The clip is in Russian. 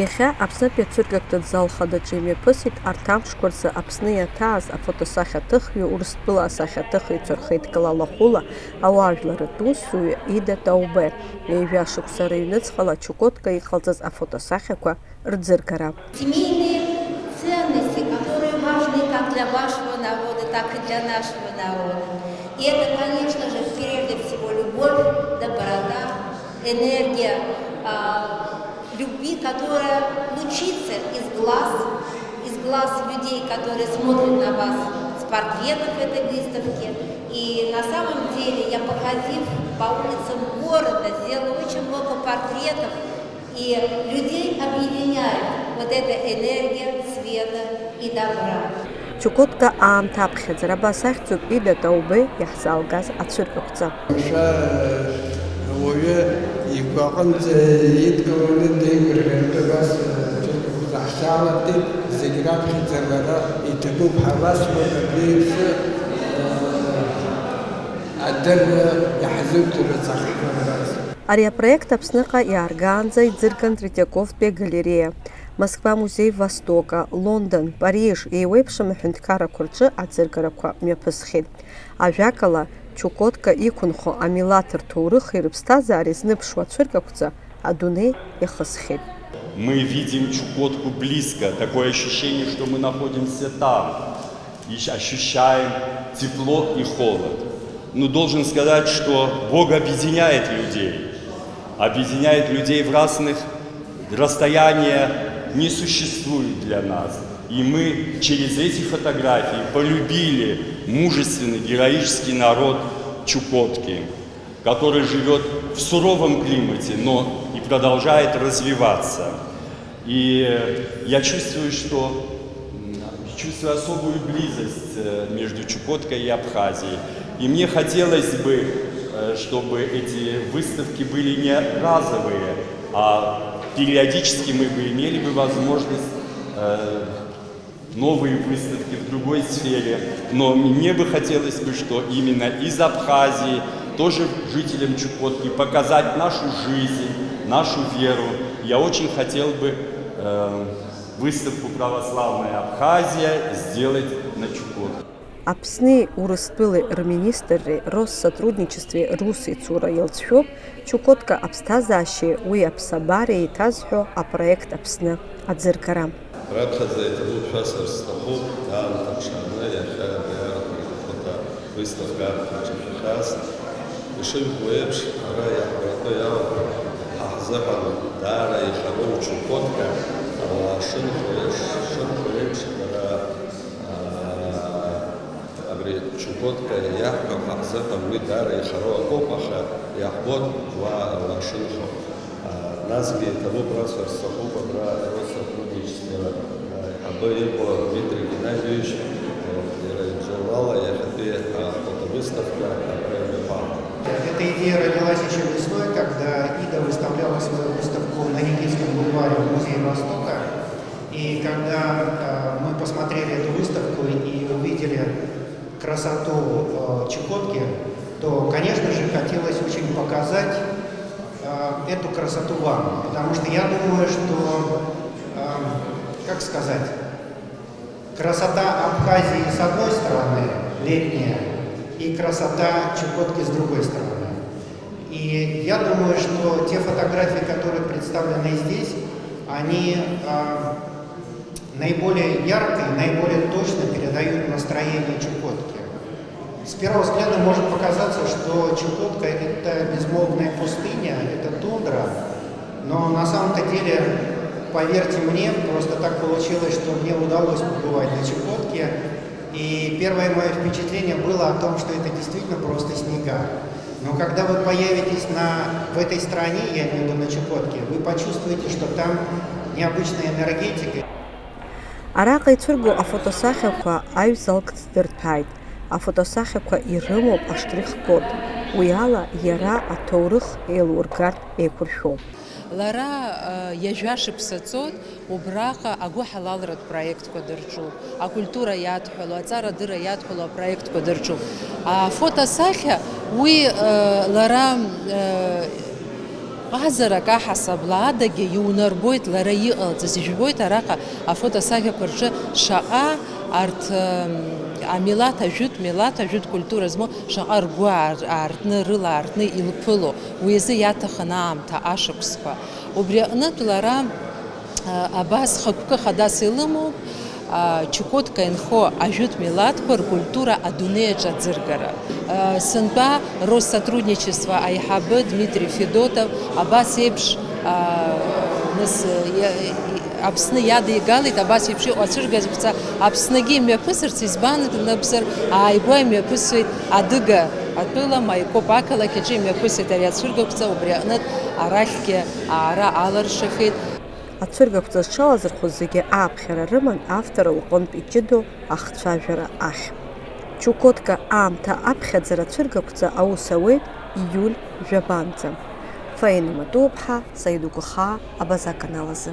Иахьа Аԥснытәи ацәыргақәтәатә зал хадаҿы имҩаԥысит арҭ амшқәа рзы Аԥсны иаҭааз афотосахьаҭыхҩы, Урыстәыла асахьаҭыхыҩцәа рхеидкыла лахәыла ауаажәларратә усзуҩы Ида Таубе ҩажәа шықәса рыҩнуҵҟала Чукотка иҟалҵаз афотосахьақәа рӡыргара. Семейные ценности, которые важны как для вашего народа, так и для нашего народа. И это, конечно же, прежде всего любовь, доброта, энергия любви, которая лучится из глаз людей, которые смотрят на вас с портретов этой выставки. И на самом деле я, походив по улицам города, сделала очень много портретов, и людей объединяет вот эта энергия света и добра. Чукотка аамҭа аԥхьаӡара ахьӡуп Ида Таубе иаҳзаалгаз ацәыркақәҵа. Уаҩы игәаҟынӡа идкыланы деигәырӷьартә абас ацәыркақәҵа ҳзаалыртит, зегь раԥхьаӡа лара иҭабуп ҳабасуеит абри адырра иаҳзымҭо рыҵахараз. Ари апроект Аԥсныҟа иааргаанӡа иӡырган Третьяковтәи галереиа, Москва музеи Востока, Лондон, Париж еиуеиԥшым аҳәынҭқаррақәа рҿы аӡыргарақәа мҩаԥысхьеит. Ажәакала, Чукотка иқәынхо амилаҭ рҭоурыхи рыԥсҭазаареи зныԥшуа ацәыркақәҵа адунеи иахысхьеит. Мы видим Чукотку близко, такое ощущение, что мы находимся там, и ощущаем тепло и холод. Но должен сказать, что Бог объединяет людей в разных расстояниях не существует для нас. И мы через эти фотографии полюбили мужественный, героический народ Чукотки, который живет в суровом климате, но и продолжает развиваться. И я чувствую особую близость между Чукоткой и Абхазией. И мне хотелось бы, чтобы эти выставки были не разовые, а периодически мы бы имели возможность новые выставки в другой сфере. Но мне бы хотелось бы, что именно из Абхазии, тоже жителям Чукотки, показать нашу жизнь, нашу веру. Я очень хотел бы выставку «Православная Абхазия» сделать на Чукотке. Аԥсни Урыстәылеи рминистрреи Россотрудничестве руси цура иалҵшәоуп Чукотка аԥсҭазаашьеи уи аԥсабареи еиҭазҳәо апроект Аԥсны аӡыргара. Раԥхьаӡа иҭабуп сҭахуп аамҭа ԥшааны иахьа выставка аҿашәахьаз ишыжәбо еиԥш ара иаҳбатәы иалоуп ҳаҳзыҳәан даара ихароу Чукотка шынхо еиԥш ара абри Чукотка иаҳҳәо ҳаҳзыҳәан уи даара ихароу акоуп, аха иаҳбот шынхо. Насгьы иҭабуп расҳәарц сҭахуп абра Россотрудничестве ҳабы иҟоу Дмитрий Геннадьевич иара ибзоурала иахьатәи фотовыставка «Папа». Эта идея родилась еще весной, когда Ида выставляла свою выставку на Никитском бульваре в Музее Востока. И когда мы посмотрели эту выставку и увидели красоту Чукотки, то, конечно же, хотелось очень показать эту красоту вам. Потому что я думаю, что, как сказать, красота Абхазии с одной стороны, летняя, и красота Чукотки с другой стороны. И я думаю, что те фотографии, которые представлены здесь, они наиболее ярко и наиболее точно передают настроение Чукотки. С первого взгляда может показаться, что Чукотка – это безмолвная пустыня, это тундра, но на самом-то деле, поверьте мне, просто так получилось, что мне удалось побывать на Чукотке, и первое мое впечатление было о том, что это действительно просто снега. Но когда вы появитесь в этой стране, я имею в виду на Чукотке, вы почувствуете, что там необычная энергетика. Араҟа ицәыргоу афотосахьақәа аҩзалк ҵдырҭәааит. Афотосахьақәа ирымоуп аштрих-код. Уи ала иара аҭоурых еилургартә еиқәыршәоуп. Лара иажәа шықәса убраҟа агәы ҳалалратә проектқәа дырҿуп, акультура иадҳәало, аҵара-дыра иадҳәало апроектқәа дырҿуп. Афотосахьа уи лара ҟазарак аҳасабала адагьы иунарбоит лара иҟалҵаз, ижәбоит араҟа афотосахьақәа рҿы шаҟа арҭ амилаҭ ажәытә культура змоу шаҟа ргәы аартны, рыла аартны илԥыло, уи азы иаҭахын аамҭа, ашықәсқәа. Убри аҟнытә лара абас хықәкы хадас илымоуп Чукотка инхо ажәытә милаҭқәа ркультура адунеиаҿ аӡыргара. Сынтәа Россотрудничество аиҳабы Дмитрий Федотов абас еиԥш Аԥсны иадигалеит, абас еиԥш иҟоу ацәыргақәҵа Аԥснгьы имҩаԥысырц, избан акәзар ааигәа имҩаԥысуеит Адыга атәыла Маикоп ақалақь аҿы имҩаԥысит ари ацәыргақәҵа, убри аҟнытә арахьгьы аара аларшахьеит. Ацәыргақәҵа зҽалазырхәыз зегьы ааԥхьара рыман автор лҟынтә иҷыдоу ахцәажәара ахь. Чукотка аамҭа аԥхьаӡара ацәыргақәҵа аус ауеит ииуль жәабанӡа. Фаина Матуԥҳа, Саид Угәахаа, Абаза канал азы.